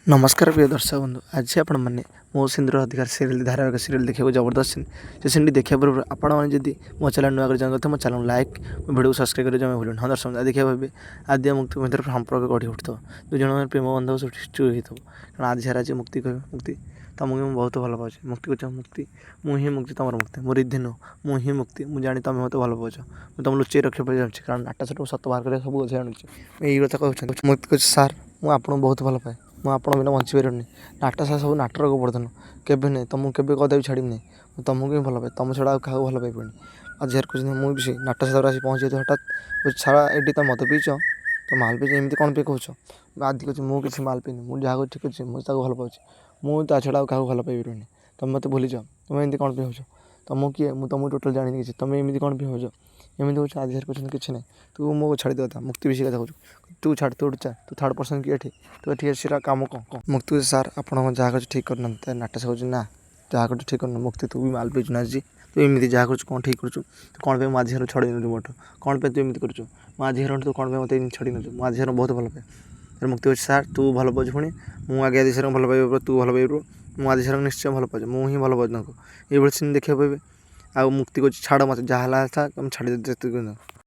नमस्कार प्रिय दर्शक बंधु आज आपण मैंने मो सिंधुर अधिकार सीरियल धारावाहिक सीरियल देखा जबरदस्त से सीन देखा पूर्व आपड़ी मो चैनल नुआ जानते मो चैनल लाइक वीडियो को सब्सक्राइब कर जमा भूल हाँ दर्शक देखा भाई आद्य मुक्ति मध्य संपर्क गढ़ी उठो दुई जन प्रेम बंधव सृष्टि होता कारण आज आज मुक्ति कह मुक्ति तुमको मुझे बहुत भल पाँच मुक्ति कह मुक्ति मुझे मुक्ति तुम मुक्ति मोर रिद्धि नुह मुझे मुक्ति मुझे जानी तुम मत भल पाच मुझे तुम लुचे रखा जानूँ कारण नाटा सट सत बाहर कर सब जानूँ यही कथा कहते मुक्ति कह सार मुझे बहुत भल पाए मुझे बिना बची पारे नाटा सा सब नाटर को प्रधान केवे नहीं तुमको केवे कदा भी छाड़ी नहीं तुमको ही भल पाए तुम छड़ा क्या भल पाइबनी आज यार कुछ मुझे नाटा सागर आसी पहुँचे हठात छाड़ा एडी तुम मत पीच तो माल पीच एमती कौन पे कह आदि कह मुझे किसी माल पीनी मुझे जहाँ ठीक अच्छे मुझे भल पाऊँ मुझे छड़ा क्या भल पाइबनी तुम मत भूल जाओ तुम एमती कौन पे हो तुम किए मुझे तुमको टोटाल जानी किसी तुम एमती कौन पे हो एमती कह आज यार कुछ किसी नहीं तू मो छाड़ी देता मुक्ति विषय कथा कहूँ तू छाड़ तू तू थर्ड पर्सन किए ठीक तू ठीक है कम कौन मुक्ति सार आप जहाँ कर ठीक करना नाटा से कहूँ ना जहाँ कर ठीक करना मुक्ति तू भी माल पीचु ना तू एमती जहाँ कर कौन ठीक करूँ कौन पे माझी घर छड़े नु मोट कौन पे तू एमती करूँ माझी घर तू कौन पे मत छड़ी नु माझी घर बहुत भल पाए मुक्ति अच्छे सार तू भल पाच पुणी मुझे आगे आदि सर भल पाइब तू भल पाइबू मुझे सर निश्चय भल पाच मुझे भल पाच ये सीन देखा पाइबे आ मुक्ति को छाड़ मत जहाँ तुम छाड़ी